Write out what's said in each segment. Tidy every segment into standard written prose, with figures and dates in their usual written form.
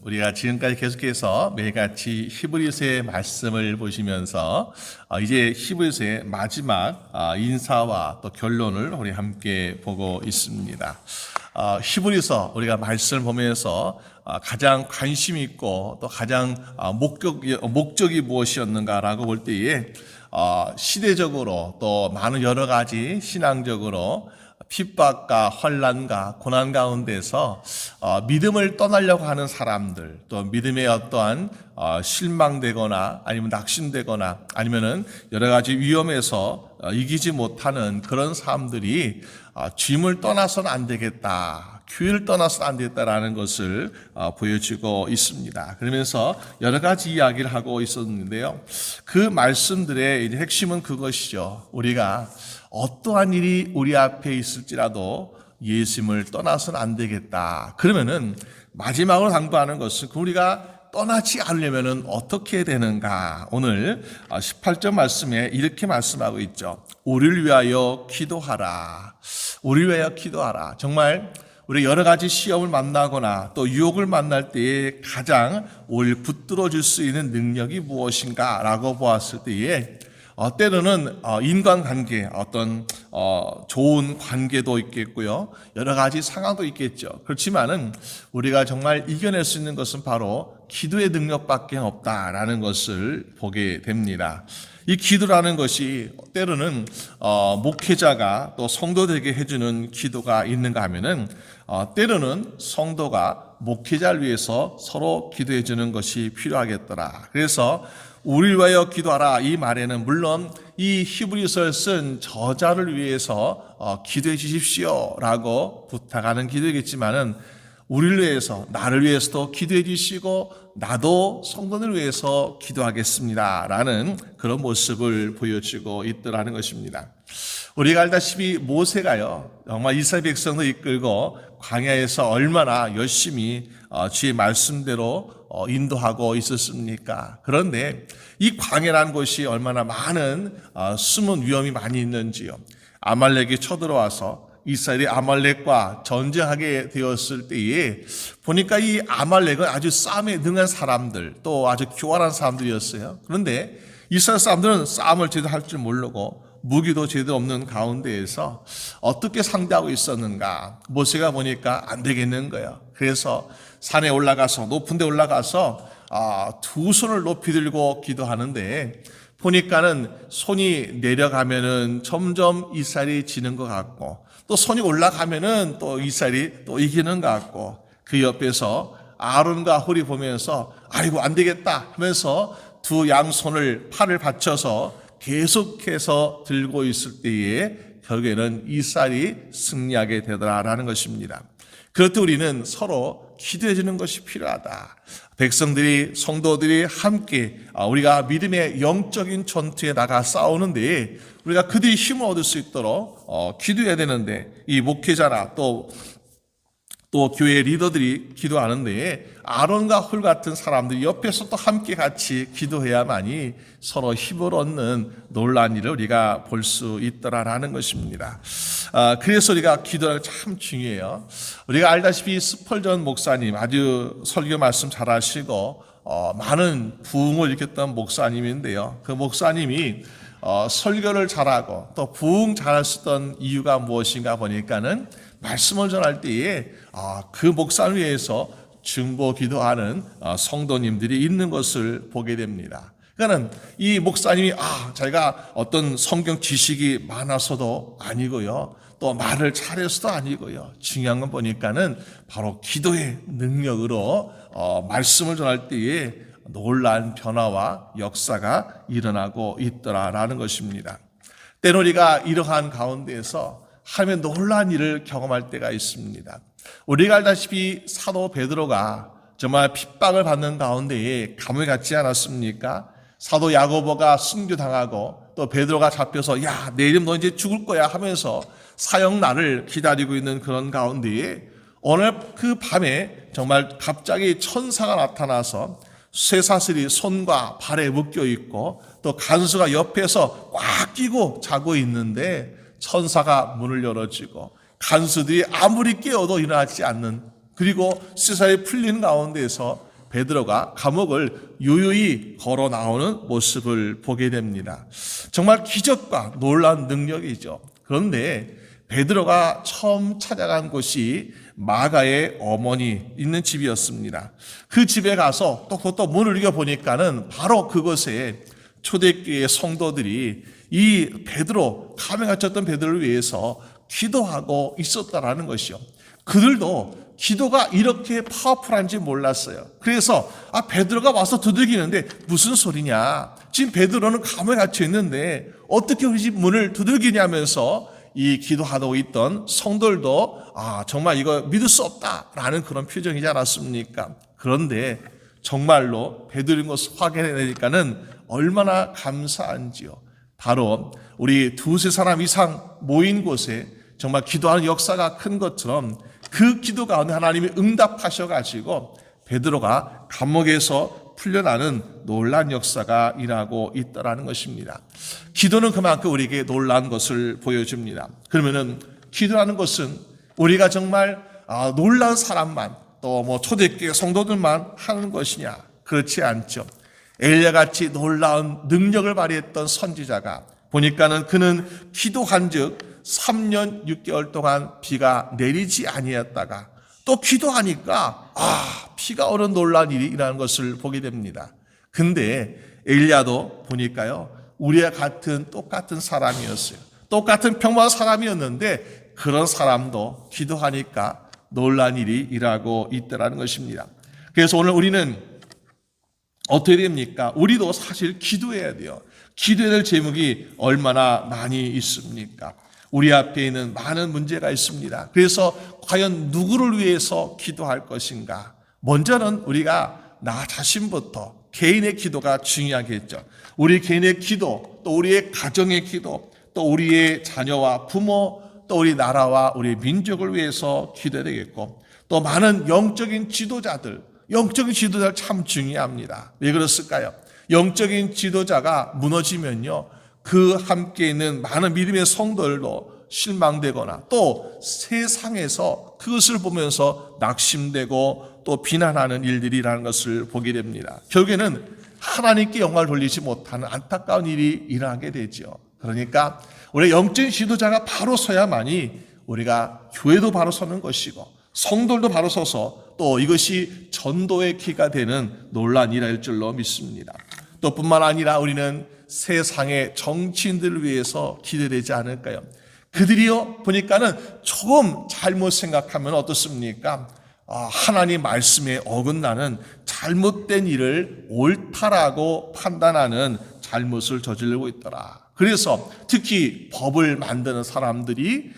우리가 지금까지 계속해서 매일같이 히브리서의 말씀을 보시면서 이제 히브리서의 마지막 인사와 또 결론을 우리 함께 보고 있습니다. 히브리서 우리가 말씀을 보면서 가장 관심 있고 또 가장 목적이 무엇이었는가라고 볼 때에 시대적으로 또 많은 여러 가지 신앙적으로 핍박과 환난과 고난 가운데서 믿음을 떠나려고 하는 사람들, 또 믿음에 어떠한 실망되거나 아니면 낙심되거나 아니면은 여러 가지 위험에서 이기지 못하는 그런 사람들이 주님을 떠나서는 안 되겠다, 교회를 떠나서는 안 되겠다라는 것을 보여주고 있습니다. 그러면서 여러 가지 이야기를 하고 있었는데요. 그 말씀들의 이제 핵심은 그것이죠. 우리가 어떠한 일이 우리 앞에 있을지라도 예수님을 떠나서는 안 되겠다. 그러면은 마지막으로 당부하는 것은 우리가 떠나지 않으려면 어떻게 되는가. 오늘 18절 말씀에 이렇게 말씀하고 있죠. 우리를 위하여 기도하라. 우리를 위하여 기도하라. 정말 우리 여러 가지 시험을 만나거나 또 유혹을 만날 때에 가장 우리를 붙들어 줄 수 있는 능력이 무엇인가라고 보았을 때에 때로는 인간관계, 어떤 좋은 관계도 있겠고요. 여러 가지 상황도 있겠죠. 그렇지만은 우리가 정말 이겨낼 수 있는 것은 바로 기도의 능력밖에 없다라는 것을 보게 됩니다. 이 기도라는 것이 때로는 목회자가 또 성도들에게 해주는 기도가 있는가 하면은 때로는 성도가 목회자를 위해서 서로 기도해 주는 것이 필요하겠더라. 그래서 우리를 위하여 기도하라 이 말에는 물론 이 히브리서를 쓴 저자를 위해서 기도해 주십시오라고 부탁하는 기도이겠지만은 우리를 위해서, 나를 위해서도 기도해 주시고 나도 성도를 위해서 기도하겠습니다라는 그런 모습을 보여주고 있더라는 것입니다. 우리가 알다시피 모세가요, 정말 이스라엘 백성을 이끌고 광야에서 얼마나 열심히 주의 말씀대로 인도하고 있었습니까? 그런데 이 광야라는 곳이 얼마나 많은 숨은 위험이 많이 있는지요. 아말렉이 쳐들어와서 이스라엘이 아말렉과 전쟁하게 되었을 때에 보니까 이 아말렉은 아주 싸움에 능한 사람들, 또 아주 교활한 사람들이었어요. 그런데 이스라엘 사람들은 싸움을 제대로 할 줄 모르고 무기도 제대로 없는 가운데에서 어떻게 상대하고 있었는가. 모세가 보니까 안 되겠는 거예요. 그래서 산에 올라가서, 높은 데 올라가서 두 손을 높이 들고 기도하는데 보니까는 손이 내려가면은 점점 이스라엘이 지는 것 같고 또 손이 올라가면은 또 이스라엘이 또 이기는 것 같고 그 옆에서 아론과 홀이 보면서 아이고 안 되겠다 하면서 두 양손을 팔을 받쳐서 계속해서 들고 있을 때에 결국에는 이스라엘이 승리하게 되더라라는 것입니다. 그럴 때 우리는 서로 기도해 주는 것이 필요하다. 백성들이, 성도들이 함께 우리가 믿음의 영적인 전투에 나가 싸우는데 우리가 그들이 힘을 얻을 수 있도록 기도해야 되는데 이 목회자나 또 교회 리더들이 기도하는데 아론과 홀 같은 사람들이 옆에서 또 함께 같이 기도해야만이 서로 힘을 얻는 놀라운 일을 우리가 볼 수 있더라라는 것입니다. 그래서 우리가 기도가 참 중요해요. 우리가 알다시피 스펄전 목사님 아주 설교 말씀 잘 하시고 많은 부흥을 일으켰던 목사님인데요. 그 목사님이 설교를 잘하고 또 부흥 잘할 수 있던 이유가 무엇인가 보니까는 말씀을 전할 때에 그 목사를 위해서 중보 기도하는 성도님들이 있는 것을 보게 됩니다. 그러니까 이 목사님이 자기가 어떤 성경 지식이 많아서도 아니고요. 또 말을 잘해서도 아니고요. 중요한 건 보니까는 바로 기도의 능력으로 말씀을 전할 때에 놀라운 변화와 역사가 일어나고 있더라라는 것입니다. 때로 우리가 이러한 가운데에서 하면 놀라운 일을 경험할 때가 있습니다. 우리가 알다시피 사도 베드로가 정말 핍박을 받는 가운데에 감옥에 갇지 않았습니까? 사도 야고보가 순교당하고 또 베드로가 잡혀서 야, 내일은 너 이제 죽을 거야 하면서 사형날을 기다리고 있는 그런 가운데에 오늘 그 밤에 정말 갑자기 천사가 나타나서 쇠사슬이 손과 발에 묶여 있고 또 간수가 옆에서 꽉 끼고 자고 있는데 천사가 문을 열어주고 간수들이 아무리 깨워도 일어나지 않는, 그리고 쇠사슬이 풀리는 가운데에서 베드로가 감옥을 유유히 걸어 나오는 모습을 보게 됩니다. 정말 기적과 놀라운 능력이죠. 그런데 베드로가 처음 찾아간 곳이 마가의 어머니 있는 집이었습니다. 그 집에 가서 또 문을 열어보니까는 바로 그곳에 초대교회 성도들이 이 베드로, 감에 갇혔던 베드로를 위해서 기도하고 있었다라는 것이요. 그들도 기도가 이렇게 파워풀한지 몰랐어요. 그래서 베드로가 와서 두들기는데 무슨 소리냐? 지금 베드로는 감에 갇혀 있는데 어떻게 우리 집 문을 두들기냐면서 이 기도하고 있던 성도들도 정말 이거 믿을 수 없다라는 그런 표정이지 않았습니까? 그런데 정말로 베드로인 것을 확인해내니까는 얼마나 감사한지요. 바로 우리 두세 사람 이상 모인 곳에 정말 기도하는 역사가 큰 것처럼 그 기도 가운데 하나님이 응답하셔가지고 베드로가 감옥에서 풀려나는 놀라운 역사가 일하고 있다라는 것입니다. 기도는 그만큼 우리에게 놀라운 것을 보여줍니다. 그러면은 기도라는 것은 우리가 정말 놀라운 사람만 또 초대교회 성도들만 하는 것이냐? 그렇지 않죠. 엘리야같이 놀라운 능력을 발휘했던 선지자가 보니까는 그는 기도한즉 3년 6개월 동안 비가 내리지 아니었다가 또 기도하니까 비가 오는 놀라운 일이 일어나는 것을 보게 됩니다. 근데 엘리야도 보니까요, 우리와 같은 똑같은 사람이었어요. 똑같은 평범한 사람이었는데 그런 사람도 기도하니까 놀라운 일이 일하고 있다는 것입니다. 그래서 오늘 우리는 어떻게 됩니까? 우리도 사실 기도해야 돼요. 기도해야 될 제목이 얼마나 많이 있습니까? 우리 앞에 있는 많은 문제가 있습니다. 그래서 과연 누구를 위해서 기도할 것인가? 먼저는 우리가 나 자신부터 개인의 기도가 중요하겠죠. 우리 개인의 기도, 또 우리의 가정의 기도, 또 우리의 자녀와 부모, 또 우리 나라와 우리 민족을 위해서 기도해야 되겠고, 또 많은 영적인 지도자들 참 중요합니다. 왜 그렇을까요? 영적인 지도자가 무너지면요, 그 함께 있는 많은 믿음의 성도들도 실망되거나 또 세상에서 그것을 보면서 낙심되고 또 비난하는 일들이라는 것을 보게 됩니다. 결국에는 하나님께 영광을 돌리지 못하는 안타까운 일이 일어나게 되죠. 그러니까 우리 영적인 지도자가 바로 서야만이 우리가 교회도 바로 서는 것이고 성도들도 바로 서서 또 이것이 전도의 키가 되는 놀라운 일일 줄로 믿습니다. 또 뿐만 아니라 우리는 세상의 정치인들을 위해서 기도되지 않을까요? 그들이요 보니까는 조금 잘못 생각하면 어떻습니까? 하나님 말씀에 어긋나는 잘못된 일을 옳다라고 판단하는 잘못을 저지르고 있더라. 그래서 특히 법을 만드는 사람들이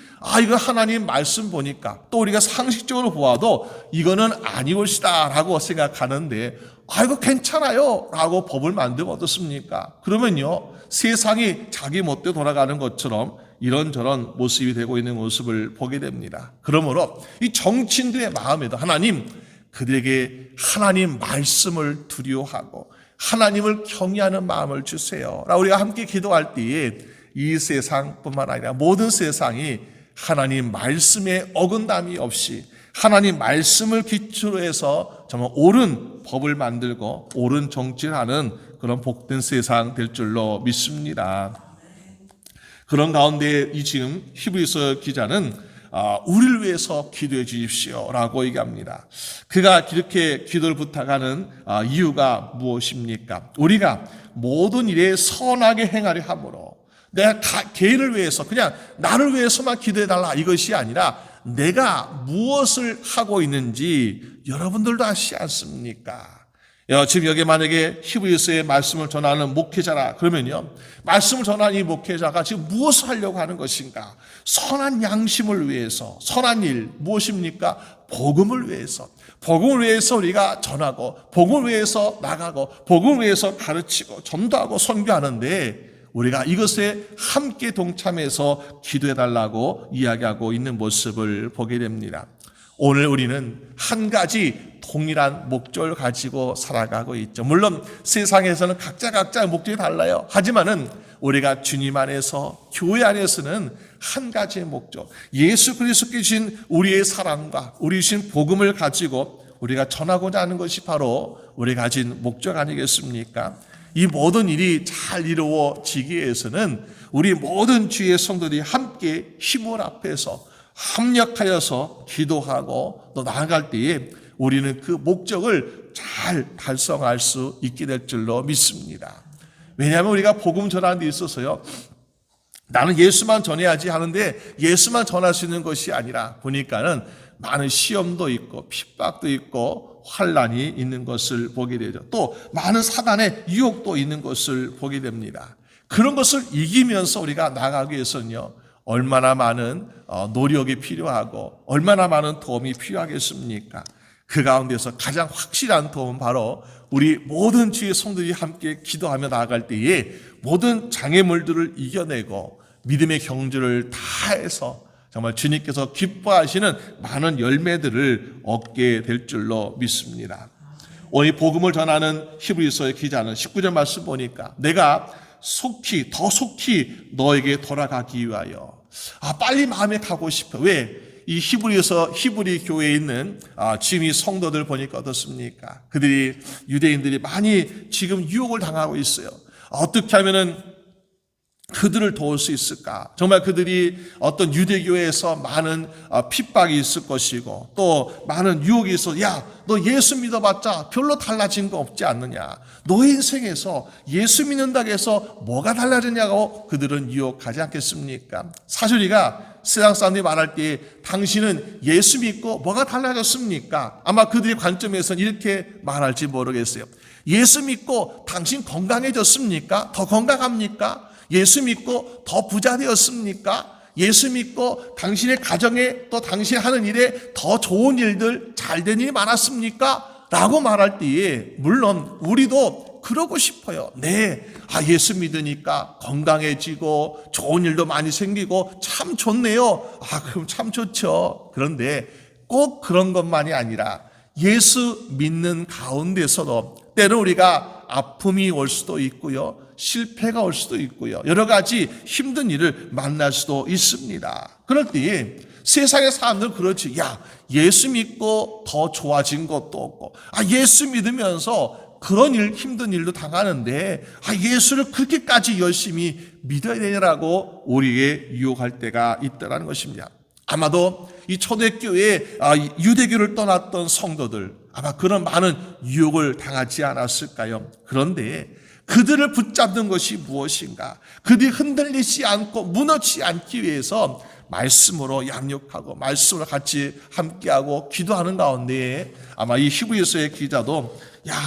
이거 하나님 말씀 보니까 또 우리가 상식적으로 보아도 이거는 아니올시다 라고 생각하는데 이거 괜찮아요 라고 법을 만들면 어떻습니까? 그러면요 세상이 자기 멋대로 돌아가는 것처럼 이런저런 모습이 되고 있는 모습을 보게 됩니다. 그러므로 이 정치인들의 마음에도 하나님 그들에게 하나님 말씀을 두려워하고 하나님을 경외하는 마음을 주세요. 우리가 함께 기도할 때에 이 세상뿐만 아니라 모든 세상이 하나님 말씀에 어긋남이 없이 하나님 말씀을 기초로 해서 정말 옳은 법을 만들고 옳은 정치를 하는 그런 복된 세상 될 줄로 믿습니다. 그런 가운데 이 지금 히브리서 기자는 우리를 위해서 기도해 주십시오라고 얘기합니다. 그가 이렇게 기도를 부탁하는 이유가 무엇입니까? 우리가 모든 일에 선하게 행하려 함으로 내가 개인을 위해서 그냥 나를 위해서만 기도해달라 이것이 아니라 내가 무엇을 하고 있는지 여러분들도 아시지 않습니까? 지금 여기 만약에 히브리서의 말씀을 전하는 목회자라 그러면요, 말씀을 전하는 이 목회자가 지금 무엇을 하려고 하는 것인가? 선한 양심을 위해서, 선한 일 무엇입니까? 복음을 위해서, 복음을 위해서 우리가 전하고 복음을 위해서 나가고 복음을 위해서 가르치고 전도하고 선교하는데 우리가 이것에 함께 동참해서 기도해달라고 이야기하고 있는 모습을 보게 됩니다. 오늘 우리는 한 가지 동일한 목적을 가지고 살아가고 있죠. 물론 세상에서는 각자 목적이 달라요. 하지만은 우리가 주님 안에서 교회 안에서는 한 가지의 목적, 예수 그리스도께 주신 우리의 사랑과 우리 주신 복음을 가지고 우리가 전하고자 하는 것이 바로 우리 가진 목적 아니겠습니까? 이 모든 일이 잘 이루어지기 위해서는 우리 모든 주의 성도들이 함께 힘을 합해서 합력하여서 기도하고 또 나아갈 때에 우리는 그 목적을 잘 달성할 수 있게 될 줄로 믿습니다. 왜냐하면 우리가 복음 전하는 데 있어서요, 나는 예수만 전해야지 하는데 예수만 전할 수 있는 것이 아니라 보니까는 많은 시험도 있고 핍박도 있고 환난이 있는 것을 보게 되죠. 또 많은 사단의 유혹도 있는 것을 보게 됩니다. 그런 것을 이기면서 우리가 나가기 위해서는요, 얼마나 많은 노력이 필요하고 얼마나 많은 도움이 필요하겠습니까? 그 가운데서 가장 확실한 도움은 바로 우리 모든 주의 성도들이 함께 기도하며 나아갈 때에 모든 장애물들을 이겨내고 믿음의 경주를 다해서 정말 주님께서 기뻐하시는 많은 열매들을 얻게 될 줄로 믿습니다. 오늘 복음을 전하는 히브리서의 기자는 19절 말씀 보니까 내가 더 속히 너에게 돌아가기 위하여 빨리 마음에 가고 싶어. 왜? 이 히브리 교회에 있는 지금 이 성도들 보니까 어떻습니까? 그들이 유대인들이 많이 지금 유혹을 당하고 있어요. 어떻게 하면은 그들을 도울 수 있을까? 정말 그들이 어떤 유대교회에서 많은 핍박이 있을 것이고 또 많은 유혹이 있어. 야, 너 예수 믿어봤자 별로 달라진 거 없지 않느냐? 너의 인생에서 예수 믿는다고 해서 뭐가 달라졌냐고 그들은 유혹하지 않겠습니까? 사실 우리가 세상 사람들이 말할 때 당신은 예수 믿고 뭐가 달라졌습니까? 아마 그들의 관점에서는 이렇게 말할지 모르겠어요. 예수 믿고 당신 건강해졌습니까? 더 건강합니까? 예수 믿고 더 부자 되었습니까? 예수 믿고 당신의 가정에 또 당신이 하는 일에 더 좋은 일들, 잘된 일이 많았습니까? 라고 말할 때에 물론 우리도 그러고 싶어요. 네, 예수 믿으니까 건강해지고 좋은 일도 많이 생기고 참 좋네요. 그럼 참 좋죠. 그런데 꼭 그런 것만이 아니라 예수 믿는 가운데서도 때로 우리가 아픔이 올 수도 있고요. 실패가 올 수도 있고요. 여러 가지 힘든 일을 만날 수도 있습니다. 그럴 때 세상의 사람들은 그렇지. 야, 예수 믿고 더 좋아진 것도 없고 예수 믿으면서 그런 힘든 일도 당하는데 예수를 그렇게까지 열심히 믿어야 되냐라고 우리에게 유혹할 때가 있다는 것입니다. 아마도 이 초대교회에 유대교를 떠났던 성도들 아마 그런 많은 유혹을 당하지 않았을까요? 그런데 그들을 붙잡는 것이 무엇인가? 그들이 흔들리지 않고 무너지지 않기 위해서 말씀으로 양육하고 말씀으로 같이 함께하고 기도하는 가운데 아마 이 히브리서의 기자도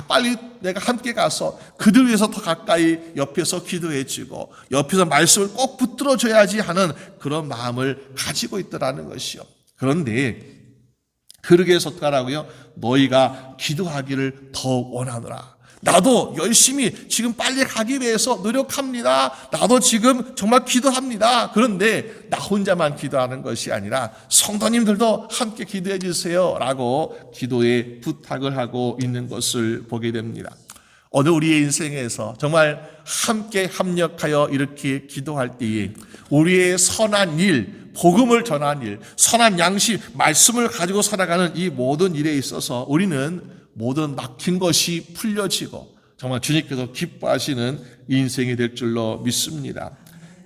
빨리 내가 함께 가서 그들 위해서 더 가까이 옆에서 기도해주고 옆에서 말씀을 꼭 붙들어줘야지 하는 그런 마음을 가지고 있더라는 것이요. 그런데 그러기 위해서 어떡하라고요? 너희가 기도하기를 더 원하노라. 나도 열심히 지금 빨리 가기 위해서 노력합니다. 나도 지금 정말 기도합니다. 그런데 나 혼자만 기도하는 것이 아니라 성도님들도 함께 기도해 주세요 라고 기도에 부탁을 하고 있는 것을 보게 됩니다. 오늘 우리의 인생에서 정말 함께 합력하여 이렇게 기도할 때에 우리의 선한 일, 복음을 전하는 일, 선한 양심, 말씀을 가지고 살아가는 이 모든 일에 있어서 우리는 모든 막힌 것이 풀려지고 정말 주님께서 기뻐하시는 인생이 될 줄로 믿습니다.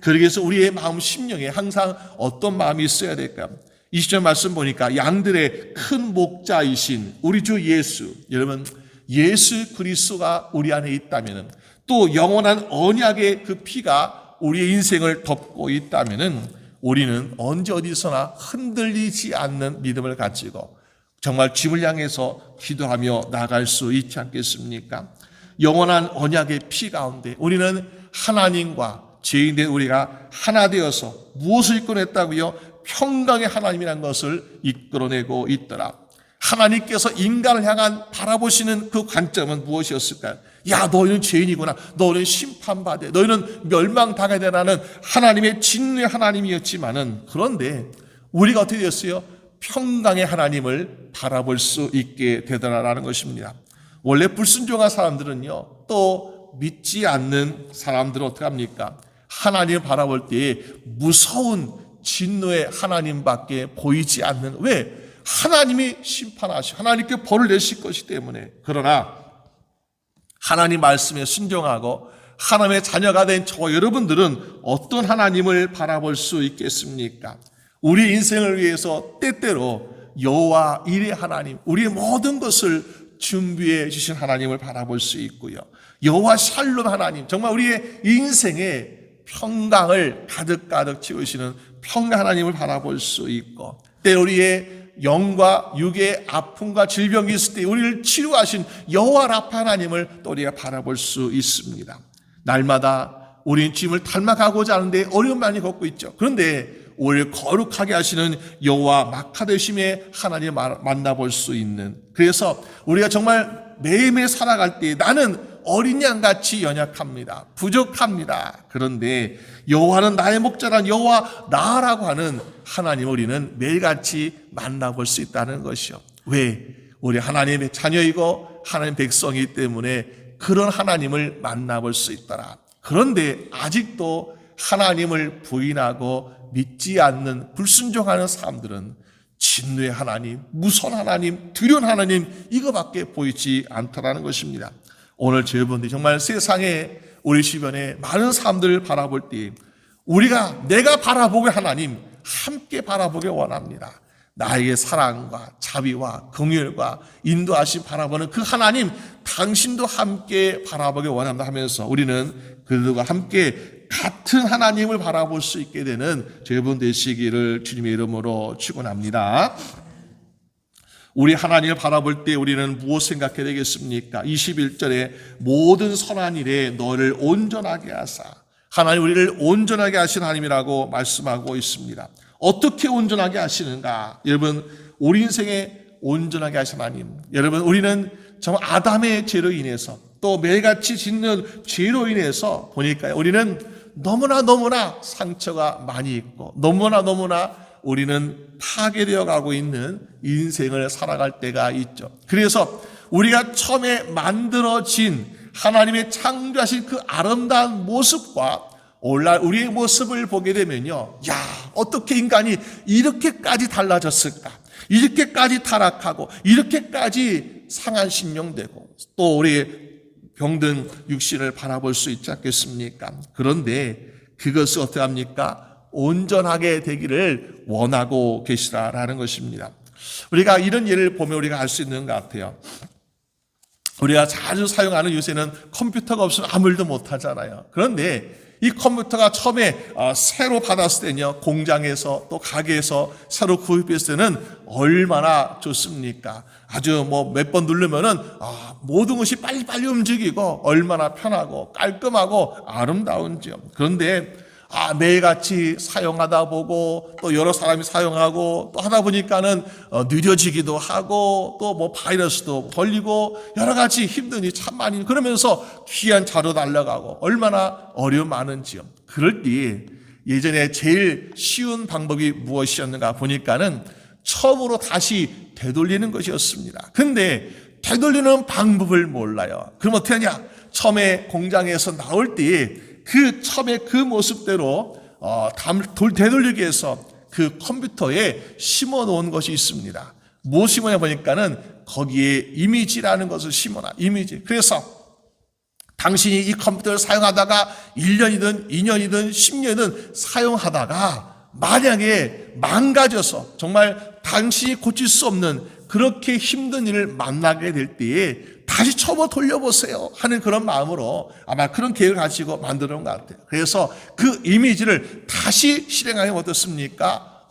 그러기 위해서 우리의 마음 심령에 항상 어떤 마음이 있어야 될까? 20절 말씀 보니까 양들의 큰 목자이신 우리 주 예수, 여러분 예수 그리스도가 우리 안에 있다면 또 영원한 언약의 그 피가 우리의 인생을 덮고 있다면 우리는 언제 어디서나 흔들리지 않는 믿음을 가지고 정말 주님을 향해서 기도하며 나갈 수 있지 않겠습니까? 영원한 언약의 피 가운데 우리는 하나님과 죄인된 우리가 하나 되어서 무엇을 이끌어냈다고요? 평강의 하나님이라는 것을 이끌어내고 있더라. 하나님께서 인간을 향한 바라보시는 그 관점은 무엇이었을까요? 야, 너희는 죄인이구나. 너희는 심판받아. 너희는 멸망당해야 되라는 하나님의 진노의 하나님이었지만은 그런데 우리가 어떻게 되었어요? 평강의 하나님을 바라볼 수 있게 되더라라는 것입니다. 원래 불순종한 사람들은요, 또 믿지 않는 사람들은 어떻게 합니까? 하나님을 바라볼 때에 무서운 진노의 하나님밖에 보이지 않는, 왜? 하나님이 심판하시고 하나님께 벌을 내실 것이기 때문에, 그러나 하나님 말씀에 순종하고 하나님의 자녀가 된 저와 여러분들은 어떤 하나님을 바라볼 수 있겠습니까? 우리 인생을 위해서 때때로 여호와 일의 하나님, 우리의 모든 것을 준비해 주신 하나님을 바라볼 수 있고요. 여호와 샬롬 하나님, 정말 우리의 인생에 평강을 가득가득 채우시는 평강 하나님을 바라볼 수 있고, 때 우리의 영과 육의 아픔과 질병이 있을 때 우리를 치료하신 여호와 라파 하나님을 또 우리가 바라볼 수 있습니다. 날마다 우리는 주님을 닮아가고자 하는데 어려움 많이 겪고 있죠. 그런데 우리를 거룩하게 하시는 여호와 마카데심의 하나님을 만나볼 수 있는, 그래서 우리가 정말 매일매일 살아갈 때 나는 어린 양같이 연약합니다. 부족합니다. 그런데 여호와는 나의 목자란 여호와 나라고 하는 하나님을 우리는 매일같이 만나볼 수 있다는 것이요. 왜? 우리 하나님의 자녀이고 하나님 백성이기 때문에 그런 하나님을 만나볼 수 있더라. 그런데 아직도 하나님을 부인하고 믿지 않는 불순종하는 사람들은 진노의 하나님, 무서운 하나님, 두려운 하나님, 이거밖에 보이지 않더라는 것입니다. 오늘 여러분들이 정말 세상에 우리 주변에 많은 사람들을 바라볼 때 내가 바라보게 하나님 함께 바라보길 원합니다. 나에게 사랑과 자비와 긍휼과 인도하심 바라보는 그 하나님, 당신도 함께 바라보길 원한다 하면서 우리는 그들과 함께 같은 하나님을 바라볼 수 있게 되는 여러분 되시기를 주님의 이름으로 축원합니다. 우리 하나님을 바라볼 때 우리는 무엇 생각해야 되겠습니까? 21절에 모든 선한 일에 너를 온전하게 하사, 하나님 우리를 온전하게 하신 하나님이라고 말씀하고 있습니다. 어떻게 온전하게 하시는가? 여러분, 우리 인생에 온전하게 하신 하나님, 여러분, 우리는 정말 아담의 죄로 인해서 또 매일같이 짓는 죄로 인해서 보니까 우리는 너무나 상처가 많이 있고 너무나 우리는 파괴되어 가고 있는 인생을 살아갈 때가 있죠. 그래서 우리가 처음에 만들어진 하나님의 창조하신 그 아름다운 모습과 오늘날 우리의 모습을 보게 되면요, 어떻게 인간이 이렇게까지 달라졌을까? 이렇게까지 타락하고 이렇게까지 상한 심령되고 또 우리의 병든 육신을 바라볼 수 있지 않겠습니까? 그런데 그것을 어떻게 합니까? 온전하게 되기를 원하고 계시다라는 것입니다. 우리가 이런 예를 보면 우리가 알 수 있는 것 같아요. 우리가 자주 사용하는 요새는 컴퓨터가 없으면 아무 일도 못 하잖아요. 그런데 이 컴퓨터가 처음에 새로 받았을 때는요, 공장에서 또 가게에서 새로 구입했을 때는 얼마나 좋습니까? 아주 몇 번 누르면은 모든 것이 빨리빨리 움직이고 얼마나 편하고 깔끔하고 아름다운지요. 그런데 매일같이 사용하다 보고 또 여러 사람이 사용하고 또 하다 보니까는 느려지기도 하고 또 바이러스도 걸리고 여러 가지 힘든 일이 참 많이, 그러면서 귀한 자료 달려가고 얼마나 어려움 많은지요. 그럴 때 예전에 제일 쉬운 방법이 무엇이었는가 보니까는 처음으로 다시 되돌리는 것이었습니다. 근데 되돌리는 방법을 몰라요. 그럼 어떻게 하냐? 처음에 공장에서 나올 때 그 처음에 그 모습대로 되돌리기 위해서 그 컴퓨터에 심어 놓은 것이 있습니다. 뭐 심어냐 보니까는 거기에 이미지라는 것을 심어놔. 이미지. 그래서 당신이 이 컴퓨터를 사용하다가 1년이든 2년이든 10년이든 사용하다가 만약에 망가져서 정말 당신이 고칠 수 없는 그렇게 힘든 일을 만나게 될 때에 다시 처음으로 돌려보세요 하는 그런 마음으로 아마 그런 계획을 가지고 만들어 놓은 것 같아요. 그래서 그 이미지를 다시 실행하면 어떻습니까?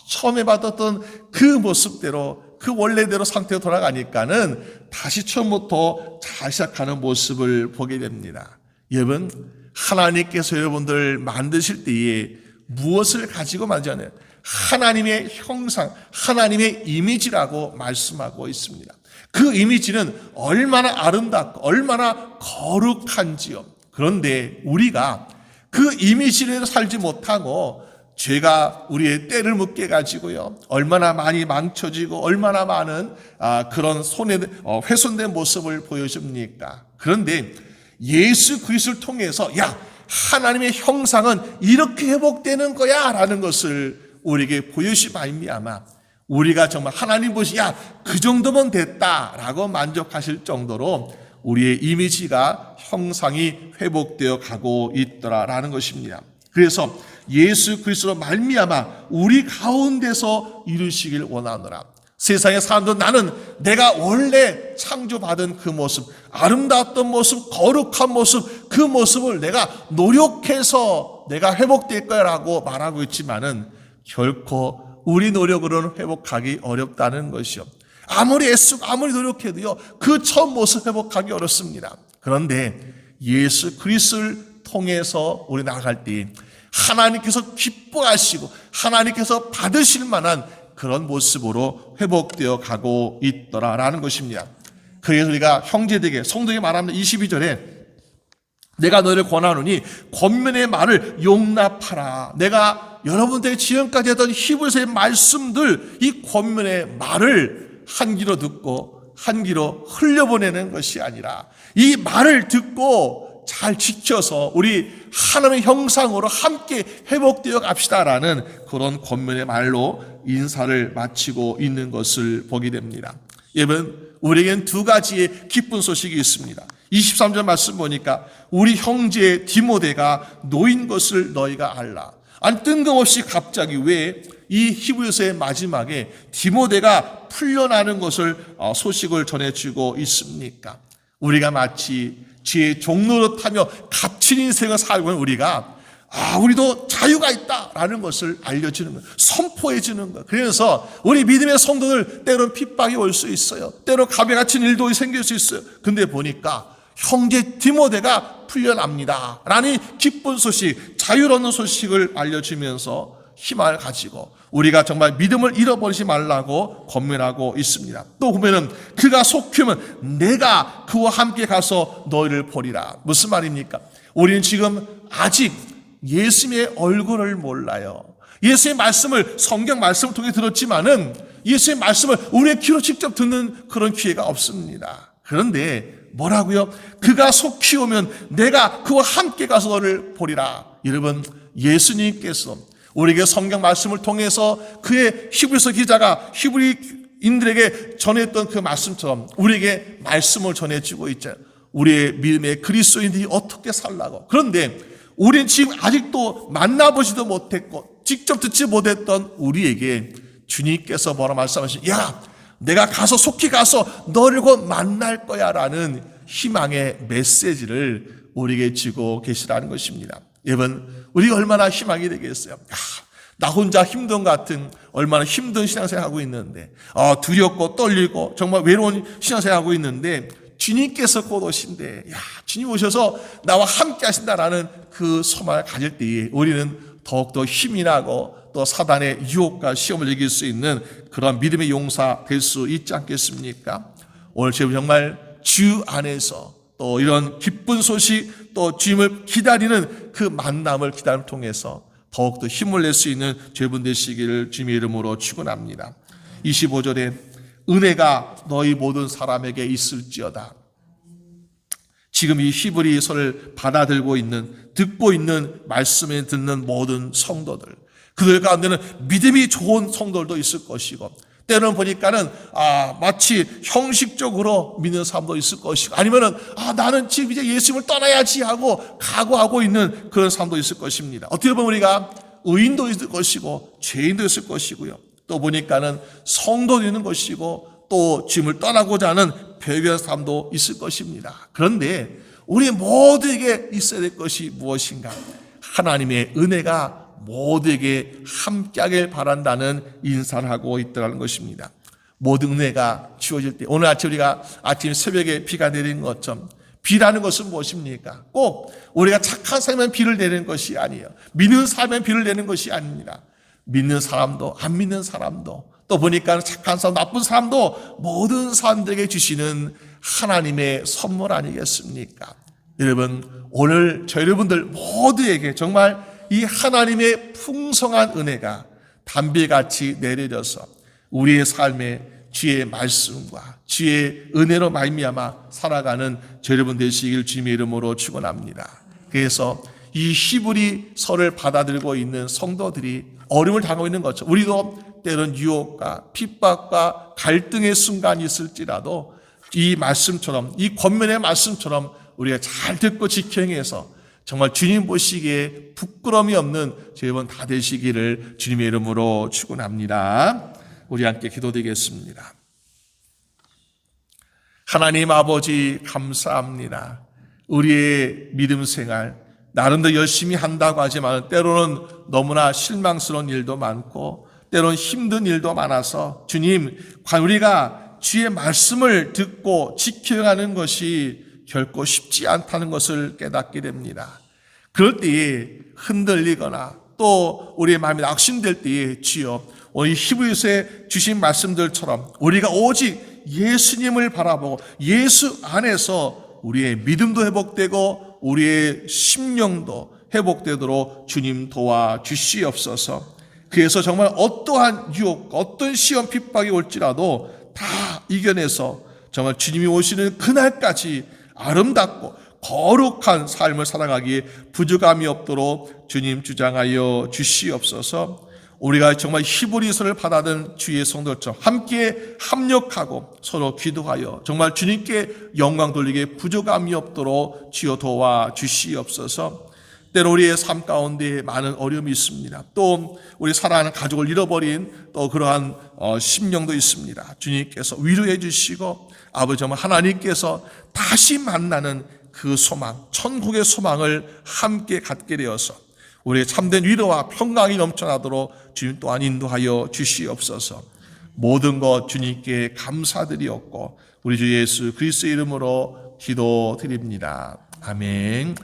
처음에 받았던 그 모습대로 그 원래대로 상태로 돌아가니까는 다시 처음부터 잘 시작하는 모습을 보게 됩니다. 여러분, 하나님께서 여러분들 만드실 때에 무엇을 가지고 만드냐면 하나님의 형상, 하나님의 이미지라고 말씀하고 있습니다. 그 이미지는 얼마나 아름답고 얼마나 거룩한지요. 그런데 우리가 그 이미지를 살지 못하고 죄가 우리의 때를 묻게 가지고요, 얼마나 많이 망쳐지고 얼마나 많은 그런 훼손된 모습을 보여줍니까? 그런데 예수 그리스도를 통해서 하나님의 형상은 이렇게 회복되는 거야 라는 것을 우리에게 보여주심 말미암아 우리가 정말 하나님 보시 그 정도면 됐다라고 만족하실 정도로 우리의 이미지가 형상이 회복되어 가고 있더라라는 것입니다. 그래서 예수 그리스도로 말미암아 우리 가운데서 이루시길 원하노라. 세상의 사람들은 나는 내가 원래 창조받은 그 모습, 아름다웠던 모습, 거룩한 모습, 그 모습을 내가 노력해서 내가 회복될 거라고 말하고 있지만은 결코 우리 노력으로는 회복하기 어렵다는 것이요. 아무리 애쓰고 아무리 노력해도요, 그 처음 모습 회복하기 어렵습니다. 그런데 예수 그리스도를 통해서 우리 나아갈 때 하나님께서 기뻐하시고 하나님께서 받으실 만한 그런 모습으로 회복되어 가고 있더라라는 것입니다. 그래서 우리가 형제들에게 성도에게 말합니다. 22절에 내가 너희를 권하노니 권면의 말을 용납하라. 내가 여러분들에게 지금까지 했던 히브리서의 말씀들, 이 권면의 말을 한 귀로 듣고 한 귀로 흘려보내는 것이 아니라 이 말을 듣고 잘 지켜서 우리 하나님의 형상으로 함께 회복되어 갑시다라는 그런 권면의 말로 인사를 마치고 있는 것을 보게 됩니다. 여러분, 우리에겐 두 가지의 기쁜 소식이 있습니다. 23절 말씀 보니까 우리 형제 디모데가 노인 것을 너희가 알라. 아니, 뜬금없이 갑자기 왜 이 히브리서의 마지막에 디모데가 풀려나는 것을 소식을 전해주고 있습니까? 우리가 마치 지혜의 종로로 타며 값진 인생을 살고 있는 우리가 우리도 자유가 있다라는 것을 알려주는 거예요. 선포해 주는 거예요. 그래서 우리 믿음의 성도들 때로는 핍박이 올 수 있어요. 때로 감에 갇힌 일도 생길 수 있어요. 근데 보니까 형제 디모데가 풀려납니다 라는 기쁜 소식, 자유로운 소식을 알려주면서 희망을 가지고 우리가 정말 믿음을 잃어버리지 말라고 권면하고 있습니다. 또 보면은 그가 속히면 내가 그와 함께 가서 너희를 보리라. 무슨 말입니까? 우리는 지금 아직 예수님의 얼굴을 몰라요. 예수의 말씀을 성경 말씀을 통해 들었지만은 예수의 말씀을 우리의 귀로 직접 듣는 그런 기회가 없습니다. 그런데 뭐라고요? 그가 속히 오면 내가 그와 함께 가서 너를 보리라. 여러분, 예수님께서 우리에게 성경 말씀을 통해서 그의 히브리서 기자가 히브리인들에게 전했던 그 말씀처럼 우리에게 말씀을 전해주고 있잖아요. 우리의 믿음의 그리스도인들이 어떻게 살라고. 그런데 우리는 지금 아직도 만나보지도 못했고 직접 듣지 못했던 우리에게 주님께서 뭐라 말씀하시죠? 내가 가서 속히 가서 너를 곧 만날 거야 라는 희망의 메시지를 우리에게 주고 계시라는 것입니다. 여러분, 우리가 얼마나 희망이 되겠어요? 나 혼자 힘든 것 같은 얼마나 힘든 신앙생활하고 있는데 두렵고 떨리고 정말 외로운 신앙생활하고 있는데 주님께서 곧 오신대. 주님 오셔서 나와 함께 하신다라는 그 소망을 가질 때에 우리는 더욱더 힘이 나고 또 사단의 유혹과 시험을 이길 수 있는 그런 믿음의 용사 될 수 있지 않겠습니까? 오늘 제가 정말 주 안에서 또 이런 기쁜 소식 또 주님을 기다리는 그 만남을 기다림을 통해서 더욱더 힘을 낼 수 있는 여러분 되시기를 주님의 이름으로 축원합니다. 25절에 은혜가 너희 모든 사람에게 있을지어다. 지금 이 히브리서를 받아들고 있는 듣고 있는 말씀에 듣는 모든 성도들, 그들 가운데는 믿음이 좋은 성도들도 있을 것이고 때는 보니까는 마치 형식적으로 믿는 사람도 있을 것이고 아니면은 나는 지금 이제 예수님을 떠나야지 하고 각오하고 있는 그런 사람도 있을 것입니다. 어떻게 보면 우리가 의인도 있을 것이고 죄인도 있을 것이고요. 또 보니까는 성도도 있는 것이고 또 주님을 떠나고자 하는 배교한 사람도 있을 것입니다. 그런데 우리 모두에게 있어야 될 것이 무엇인가? 하나님의 은혜가 모두에게 함께하길 바란다는 인사를 하고 있더라는 것입니다. 모든 은혜가 주어질 때, 오늘 아침 우리가 아침 새벽에 비가 내리는 것처럼 비라는 것은 무엇입니까? 꼭 우리가 착한 사람만 비를 내리는 것이 아니에요. 믿는 사람만 비를 내는 것이 아닙니다. 믿는 사람도 안 믿는 사람도 또 보니까 착한 사람 나쁜 사람도 모든 사람들에게 주시는 하나님의 선물 아니겠습니까? 여러분, 오늘 저 여러분들 모두에게 정말 이 하나님의 풍성한 은혜가 담비같이 내려져서 우리의 삶에 주의 말씀과 주의 은혜로 말미암아 살아가는 저 여러분 되시길 주님의 이름으로 축원합니다. 그래서 이 히브리서를 받아들고 있는 성도들이 어려움을 당하고 있는 것처럼 우리도 때론 유혹과 핍박과 갈등의 순간이 있을지라도 이 말씀처럼, 이 권면의 말씀처럼 우리가 잘 듣고 지켜행해서 정말 주님 보시기에 부끄러움이 없는 저희 여러분 다 되시기를 주님의 이름으로 축원합니다. 우리 함께 기도드리겠습니다. 하나님 아버지 감사합니다. 우리의 믿음 생활 나름대로 열심히 한다고 하지만 때로는 너무나 실망스러운 일도 많고 때로는 힘든 일도 많아서 주님, 우리가 주의 말씀을 듣고 지켜가는 것이 결코 쉽지 않다는 것을 깨닫게 됩니다. 그럴 때에 흔들리거나 또 우리의 마음이 낙심될 때에 주여 오늘 히브리서에 주신 말씀들처럼 우리가 오직 예수님을 바라보고 예수 안에서 우리의 믿음도 회복되고 우리의 심령도 회복되도록 주님 도와주시옵소서. 그래서 정말 어떠한 유혹, 어떤 시험 핍박이 올지라도 다 이겨내서 정말 주님이 오시는 그날까지 아름답고 거룩한 삶을 살아가기에 부족함이 없도록 주님 주장하여 주시옵소서. 우리가 정말 히브리서를 받아든 주의 성도처럼 함께 합력하고 서로 기도하여 정말 주님께 영광 돌리기에 부족함이 없도록 주여 도와주시옵소서. 때로 우리의 삶 가운데 많은 어려움이 있습니다. 또 우리 사랑하는 가족을 잃어버린 또 그러한 심령도 있습니다. 주님께서 위로해 주시고 아버지 정말 하나님께서 다시 만나는 그 소망, 천국의 소망을 함께 갖게 되어서 우리의 참된 위로와 평강이 넘쳐나도록 주님 또한 인도하여 주시옵소서. 모든 것 주님께 감사드리옵고 우리 주 예수 그리스도의 이름으로 기도드립니다. 아멘.